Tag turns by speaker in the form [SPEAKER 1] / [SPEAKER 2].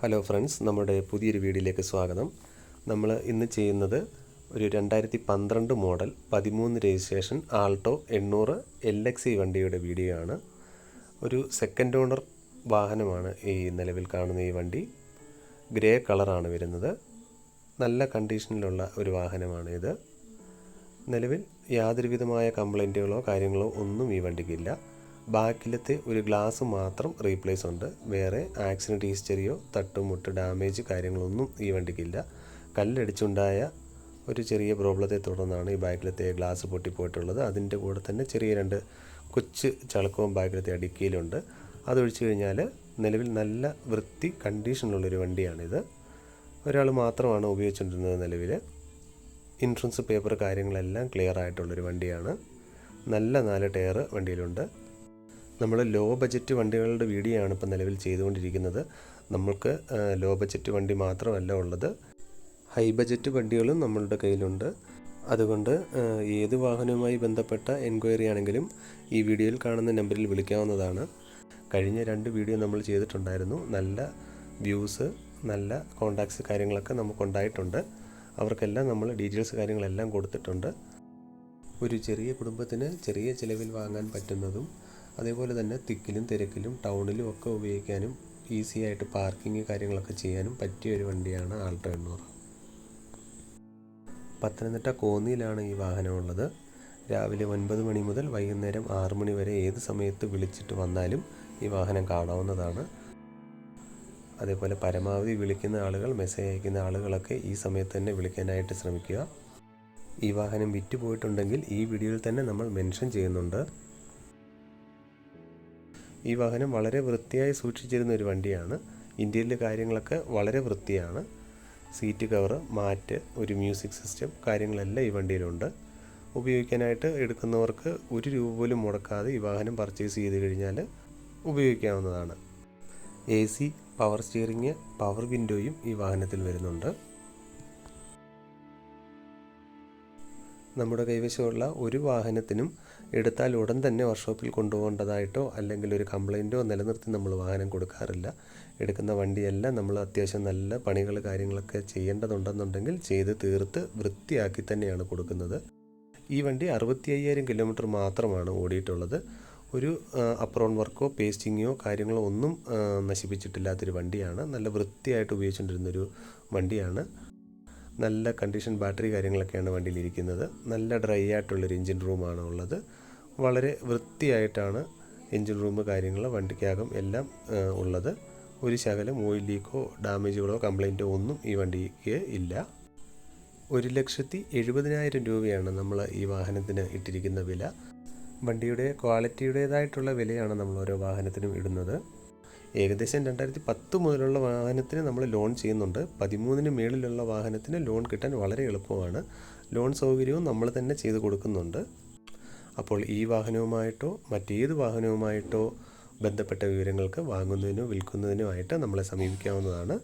[SPEAKER 1] Hello friends, നമ്മുടെ പുതിയൊരു വീഡിയോയിലേക്ക് സ്വാഗതം. നമ്മൾ ഇന്ന് ചെയ്യുന്നത് ഒരു 2012 മോഡൽ 13 രജിസ്ട്രേഷൻ ആൾട്ടോ 800 LXE വണ്ടിയുടെ വീഡിയോ ആണ്. ഒരു സെക്കൻഡ് ഓണർ വാഹനമാണ് ഈ നിലവിൽ കാണുന്ന ഈ വണ്ടി. ഗ്രേ കളറാണ് വരുന്നത്. നല്ല കണ്ടീഷനിലുള്ള ഒരു വാഹനമാണ് ഇത്. നിലവിൽ യാതൊരുവിധമായ കംപ്ലൈൻറ്റുകളോ കാര്യങ്ങളോ ഒന്നും ഈ വണ്ടിക്കില്ല. ബാക്കിലത്തെ ഒരു ഗ്ലാസ് മാത്രം റീപ്ലേസ് ഉണ്ട്. വേറെ ആക്സിഡൻറ്റ് ഹിസ്റ്ററിയോ തട്ടുമുട്ട് ഡാമേജ് കാര്യങ്ങളൊന്നും ഈ വണ്ടിക്കില്ല. കല്ലടിച്ചുണ്ടായ ഒരു ചെറിയ പ്രോബ്ലത്തെ തുടർന്നാണ് ഈ ബാക്കിലത്തെ ഗ്ലാസ് പൊട്ടിപ്പോയിട്ടുള്ളത്. അതിൻ്റെ കൂടെ തന്നെ ചെറിയ 2 കൊച്ചു ചളുക്കവും ബാക്കിലത്തെ അടിക്കയിലുണ്ട്. അതൊഴിച്ചു കഴിഞ്ഞാൽ നിലവിൽ നല്ല വൃത്തി കണ്ടീഷനുള്ളൊരു വണ്ടിയാണിത്. ഒരാൾ മാത്രമാണ് ഉപയോഗിച്ചുകൊണ്ടിരുന്നത്. നിലവിൽ ഇൻഷുറൻസ് പേപ്പർ കാര്യങ്ങളെല്ലാം ക്ലിയർ ആയിട്ടുള്ളൊരു വണ്ടിയാണ്. നല്ല 4 ടയർ വണ്ടിയിലുണ്ട്. നമ്മൾ ലോ ബജറ്റ് വണ്ടികളുടെ വീഡിയോ ആണ് ഇപ്പോൾ നിലവിൽ ചെയ്തുകൊണ്ടിരിക്കുന്നത്. നമ്മൾക്ക് ലോ ബജറ്റ് വണ്ടി മാത്രമല്ല ഉള്ളത്, ഹൈ ബജറ്റ് വണ്ടികളും നമ്മളുടെ കയ്യിലുണ്ട്. അതുകൊണ്ട് ഏത് വാഹനവുമായി ബന്ധപ്പെട്ട എൻക്വയറി ആണെങ്കിലും ഈ വീഡിയോയിൽ കാണുന്ന നമ്പറിൽ വിളിക്കാവുന്നതാണ്. കഴിഞ്ഞ 2 വീഡിയോ നമ്മൾ ചെയ്തിട്ടുണ്ടായിരുന്നു. നല്ല വ്യൂസ്, നല്ല കോൺടാക്ട്സ് കാര്യങ്ങളൊക്കെ നമുക്കുണ്ടായിട്ടുണ്ട്. അവർക്കെല്ലാം നമ്മൾ ഡീറ്റെയിൽസ് കാര്യങ്ങളെല്ലാം കൊടുത്തിട്ടുണ്ട്. ഒരു ചെറിയ കുടുംബത്തിന് ചെറിയ ചിലവിൽ വാങ്ങാൻ പറ്റുന്നതും അതേപോലെ തന്നെ തിക്കിലും തിരക്കിലും ടൗണിലും ഒക്കെ ഉപയോഗിക്കാനും ഈസി ആയിട്ട് പാർക്കിങ് കാര്യങ്ങളൊക്കെ ചെയ്യാനും പറ്റിയ ഒരു വണ്ടിയാണ് ആൾട്ടോ 800. പത്തനംതിട്ട കോന്നിയിലാണ് ഈ വാഹനമുള്ളത്. രാവിലെ 9 മണി മുതൽ വൈകുന്നേരം 6 മണി വരെ ഏത് സമയത്ത് വിളിച്ചിട്ട് വന്നാലും ഈ വാഹനം കാണാവുന്നതാണ്. അതേപോലെ പരമാവധി വിളിക്കുന്ന ആളുകൾ, മെസ്സേജ് അയക്കുന്ന ആളുകളൊക്കെ ഈ സമയത്ത് തന്നെ വിളിക്കാനായിട്ട് ശ്രമിക്കുക. ഈ വാഹനം വിറ്റ് പോയിട്ടുണ്ടെങ്കിൽ ഈ വീഡിയോയിൽ തന്നെ നമ്മൾ മെൻഷൻ ചെയ്യുന്നുണ്ട്. ഈ വാഹനം വളരെ വൃത്തിയായി സൂക്ഷിച്ചിരുന്ന ഒരു വണ്ടിയാണ്. ഇന്ത്യയിലെ കാര്യങ്ങളൊക്കെ വളരെ വൃത്തിയാണ്. സീറ്റ് കവർ, മാറ്റ്, ഒരു മ്യൂസിക് സിസ്റ്റം കാര്യങ്ങളെല്ലാം ഈ വണ്ടിയിലുണ്ട്. ഉപയോഗിക്കാനായിട്ട് എടുക്കുന്നവർക്ക് 1 രൂപ പോലും മുടക്കാതെ ഈ വാഹനം പർച്ചേസ് ചെയ്ത് കഴിഞ്ഞാൽ ഉപയോഗിക്കാവുന്നതാണ്. AC, പവർ സ്റ്റിയറിങ്, പവർ വിൻഡോയും ഈ വാഹനത്തിൽ വരുന്നുണ്ട്. നമ്മുടെ കൈവശമുള്ള ഒരു വാഹനത്തിനും എടുത്താൽ ഉടൻ തന്നെ വർക്ക്ഷോപ്പിൽ കൊണ്ടുപോകേണ്ടതായിട്ടോ അല്ലെങ്കിൽ ഒരു കംപ്ലൈൻറ്റോ നിലനിർത്തി നമ്മൾ വാഹനം കൊടുക്കാറില്ല. എടുക്കുന്ന വണ്ടിയെല്ലാം നമ്മൾ അത്യാവശ്യം നല്ല പണികൾ കാര്യങ്ങളൊക്കെ ചെയ്യേണ്ടതുണ്ടെന്നുണ്ടെങ്കിൽ ചെയ്ത് തീർത്ത് വൃത്തിയാക്കി തന്നെയാണ് കൊടുക്കുന്നത്. ഈ വണ്ടി 65,000 കിലോമീറ്റർ മാത്രമാണ് ഓടിയിട്ടുള്ളത്. ഒരു അപ്രോൺ വർക്കോ പേസ്റ്റിങ്ങോ കാര്യങ്ങളോ ഒന്നും നശിപ്പിച്ചിട്ടില്ലാത്തൊരു വണ്ടിയാണ്. നല്ല വൃത്തിയായിട്ട് ഉപയോഗിച്ചുകൊണ്ടിരുന്നൊരു വണ്ടിയാണ്. നല്ല കണ്ടീഷൻ ബാറ്ററി കാര്യങ്ങളൊക്കെയാണ് വണ്ടിയിലിരിക്കുന്നത്. നല്ല ഡ്രൈ ആയിട്ടുള്ളൊരു എൻജിൻ റൂമാണ് ഉള്ളത്. വളരെ വൃത്തിയായിട്ടാണ് എൻജിൻ റൂം കാര്യങ്ങൾ വണ്ടിക്കകം എല്ലാം ഉള്ളത്. ഒരു ശകലം ഓയിൽ ലീക്കോ ഡാമേജുകളോ കംപ്ലൈൻറ്റോ ഒന്നും ഈ വണ്ടിക്ക് ഇല്ല. 1,70,70,000 രൂപയാണ് നമ്മൾ ഈ വാഹനത്തിന് ഇട്ടിരിക്കുന്ന വില. വണ്ടിയുടെ ക്വാളിറ്റിയുടേതായിട്ടുള്ള വിലയാണ് നമ്മൾ ഓരോ വാഹനത്തിനും ഇടുന്നത്. ഏകദേശം 2010 മുതലുള്ള വാഹനത്തിന് നമ്മൾ ലോൺ ചെയ്യുന്നുണ്ട്. 13 മേളിലുള്ള വാഹനത്തിന് ലോൺ കിട്ടാൻ വളരെ എളുപ്പമാണ്. ലോൺ സൗകര്യവും നമ്മൾ തന്നെ ചെയ്ത് കൊടുക്കുന്നുണ്ട്. അപ്പോൾ ഈ വാഹനവുമായിട്ടോ മറ്റേത് വാഹനവുമായിട്ടോ ബന്ധപ്പെട്ട വിവരങ്ങൾക്ക് വാങ്ങുന്നതിനോ വിൽക്കുന്നതിനോ ആയിട്ട് നമ്മളെ സമീപിക്കാവുന്നതാണ്.